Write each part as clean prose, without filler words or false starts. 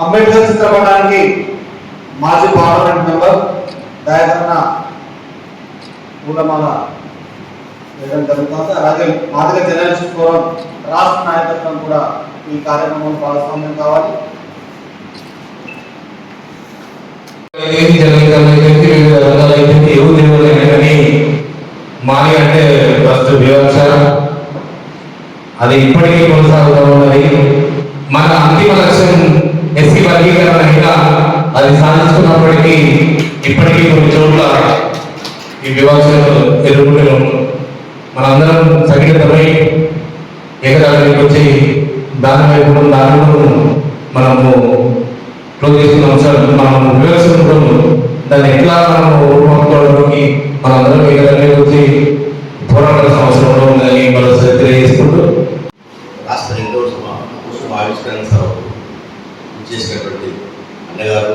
అంబేద్కర్ చిత్రపటానికి మాజీ parliament member దయాకరణ పూలమాల వేయడం జరుగుతుంది. అలాగే మాదిగ జర్నలిస్ట్ ఫోరం రాష్ట్ర నాయకత్వం కూడా ఈ కార్యక్రమంలో భాగస్వామ్యం కావాలి. మాది అంటే ఫస్ట్ వివక్ష అది ఇప్పటికీ కొనసాగుతూ ఉన్నది. మన అంతిమ లక్ష్యం ఎస్సీ వర్గీకరణ అయినా అది సాధించుకున్నప్పటికీ ఇప్పటికీ కొన్ని చోట్ల ఈ వివక్షను ఎదుర్కొంటూ మనందరం సంఘటితమై ఏకదానికి వచ్చి దాని వైపు దానిలో మనము క్లోజ్ చేసుకున్న అంశాలు మనం వివరిస్తున్నప్పుడు దాన్ని ఎట్లా మనము రూపొందుకోవడానికి మనందరం ఏకదానికి వచ్చి పోరాడాల్సిన అవసరం కూడా ఉందని మరోసారి తెలియజేసుకుంటూ రాష్ట్ర 2వ ఆవిష్కరణ సభకు చేసినటువంటి అన్నగారు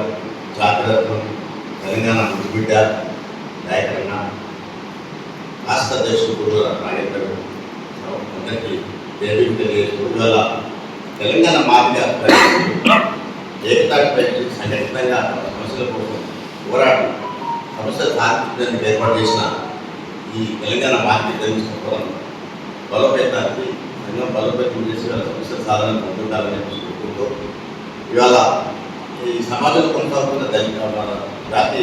జాతరత్నం తెలంగాణ బిడ్డ నాయకరణ రాష్ట్ర అధ్యక్షుడు గురువుల నాగేంద్ర అందరికీ దేవిని తెలియజేస్తూ ఇవాళ తెలంగాణ మాదిగా ఏకతాటిపై సంఘటితంగా సమస్యల కోసం పోరాటం సమస్య సాధించడానికి ఏర్పాటు చేసిన ఈ తెలంగాణ మాదిగ తెలుసుకోవడం బలోపేతానికి సంఘం బలోపేతం చేసి వాళ్ళ సమస్య సాధన పొందుతారని చెప్పుకుంటూ ఇవాళ ఈ సమాజంలో కొనసాగుతున్న జాతి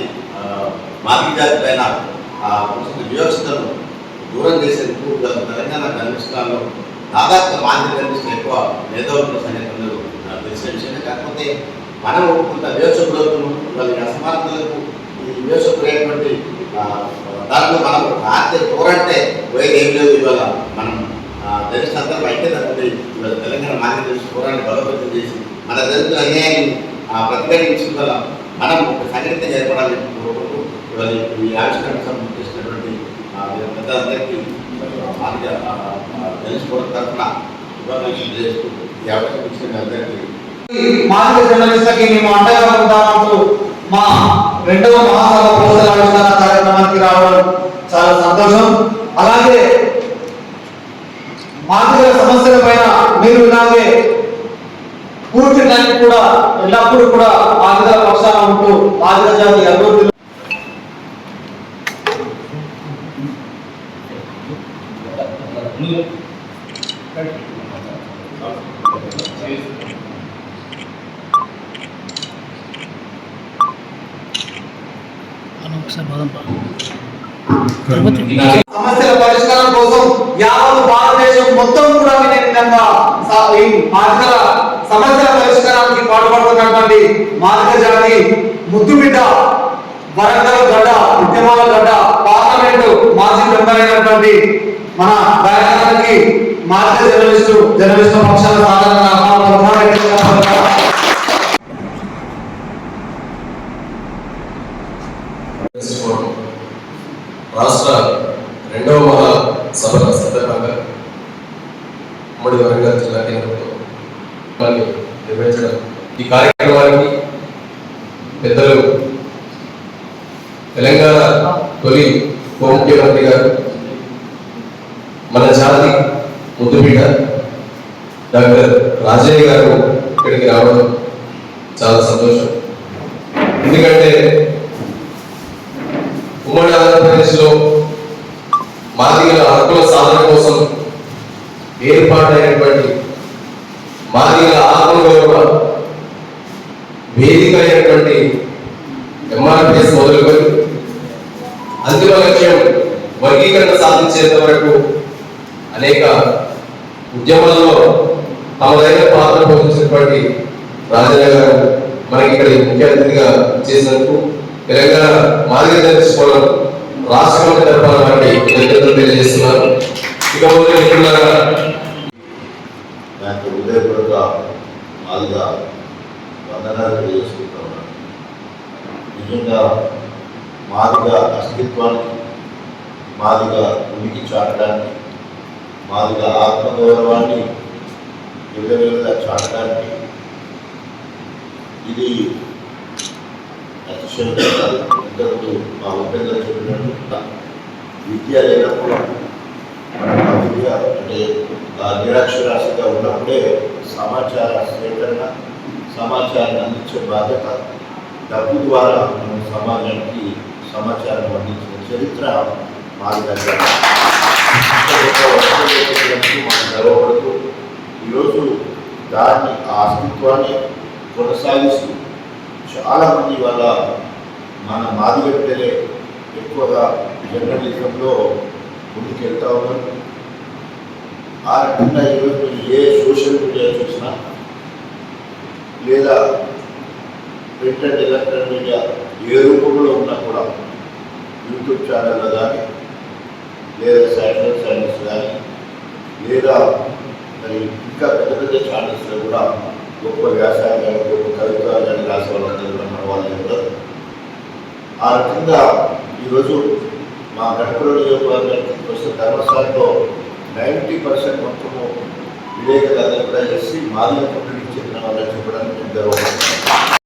మాదిగ జాతి పైన వివక్షతను దూరం చేసేందుకు తెలంగాణ జర్నలిస్టులలో దాదాపు మాదిగ జర్నలిస్టులు ఎక్కువ మేధావుల సంఘటనలు తెలిసిన విషయమే. కాకపోతే మనం కొంత వివక్ష గురవుతున్నాం. వాళ్ళ అసమానతలకు ఈ వివక్ష గురైనటువంటి దాంట్లో మనం ఆర్థిక పోరాటే పోయేది ఏం లేదు. ఇవాళ మనం జర్నలిస్ట్ అందరూ ఐక్యతపడి ఇవాళ తెలంగాణ మాదిగ జర్నలిస్ట్ పోరాటాన్ని బలోపేతం చేసి మన జరుగుతున్న అన్యాయాన్ని ప్రతిఘటించడం వల్ల మనం ఒక సంఘటితంగా ఏర్పడాలని కోరుకుంటూ ఇవాళ ఈ ఆవిష్కరణ చేసినటువంటి పెద్దలందరికీ మాదిగ జర్నలిస్ట్ పోరాటం తరఫున శుభాకాంక్షలు చేస్తూ ఈ అవకాశం ఇచ్చిన అందరికీ మాదిగ జర్నలిస్టులకి మేము అండగా ఉంటామంటూ మా 2వ మహాసభ పోస్టల్ ఆవిష్కరణ కార్యక్రమానికి రావడం చాలా సంతోషం. అలాగే మాదిగ సమస్యల పైన మీరు ఇలాగే పూర్తి టైం కూడా ఎల్లప్పుడూ కూడా మాదిగ పక్షాన ఉంటూ మాదిగ జాతి అభివృద్ధి సమస్యల పరిష్కారం కోసం యావత్ భారతదేశం మొత్తం కూడా వినే విధంగా ఈ మాదిగల సమస్యల పరిష్కారానికి పాటుపడుతున్నటువంటి మాదిగ జాతి ముద్దు బిడ్డ వరంగల్ గడ్డ ఉద్యమాల గడ్డ పార్లమెంటు మాజీ మెంబర్ అయినటువంటి మన దయాకరణకి మాదిగ జర్నలిస్టు పక్షాల రాష్ట్ర 2వ మహాసభల సందర్భంగా ఉమ్మడి వరంగల్ జిల్లా కేంద్రంలో నిర్వహించడం ఈ కార్యక్రమానికి పెద్దలు తెలంగాణ తొలి ఉప ముఖ్యమంత్రి గారు మన జాతి ముద్దుబిడ్డ డాక్టర్ రాజయ్య గారు ఇక్కడికి రావడం చాలా సంతోషం. ఎందుకంటే ఉమ్మడి ఆంధ్రప్రదేశ్లో మాదిగల హక్కుల సాధన కోసం ఏర్పాటైనటువంటి మాదిగల ఆత్మగౌరవ వేదిక అయినటువంటి ఎంఆర్పిఎస్ మొదలుకొని అంతిమ లక్ష్యం వర్గీకరణ సాధించేంత వరకు అనేక ఉద్యమాల్లో తమదైన పాత్ర పోషించినటువంటి రాజయ్య గారు మనకి ఇక్కడ ముఖ్య అతిథిగా చేసినందుకు తెలంగాణ మాదిగ జర్నలిస్ట్ ఫోరం రాష్ట్ర కమిటీ తరఫున వారికి తెలియజేస్తున్నారు. ఇక నాకు హృదయపూర్వక మాదిగ వందనాలు తెలియజేసుకుంటా ఉన్నాను. నిజంగా మాదిగ అస్తిత్వానికి, మాదిగ ఉనికి చాటడానికి, మాదిగ ఆత్మగౌరవాన్ని విలువలుగా చాటడానికి ఇది అతిశయంగా కాదు. ఇంతకు మా ఉపేంద్ర చెప్పినట్టు విద్య లేనప్పుడు ఆ విద్య అంటే నిరక్షరాస్యత ఉన్నప్పుడే సమాచార సేకరణ, సమాచారాన్ని అందించే బాధ్యత, డబ్బు ద్వారా మనం సమాజానికి సమాచారం అందించిన చరిత్ర మాదిగా మనం గర్వపడుతూ ఈరోజు దాన్ని ఆ అస్తిత్వాన్ని కొనసాగిస్తూ చాలామంది వాళ్ళ మన మాదిగ బిడ్డలే ఎక్కువగా జర్నలిజంలో ముందుకెళ్తా ఉన్నారు. ఆ రకంగా ఈరోజు ఏ సోషల్ మీడియా చూసినా లేదా ప్రింట్ అండ్ ఎలక్ట్రానిక్ మీడియా ఏ రూపంలో ఉన్నా కూడా యూట్యూబ్ ఛానల్లో కానీ లేదా శాటిలైట్ ఛానల్స్ కానీ లేదా మరి ఇంకా పెద్ద పెద్ద ఛానల్స్లో కూడా గొప్ప వ్యాసాలు కానీ గొప్ప కవిత్వాలు కానీ రాసే వాళ్ళందరూ కూడా మన వాళ్ళే కూడా. ఆ రకంగా ఈరోజు మా గణపురం నియోజకవర్గానికి ప్రస్తుత ధర్మస్థానంలో 90% మొత్తము విలేకరులందరూ కూడా ఎస్సీ మాదిగ కమ్యూనిటీకి చెందిన వాళ్ళని చెప్పడానికి నేను గర్వపడుతున్నాను.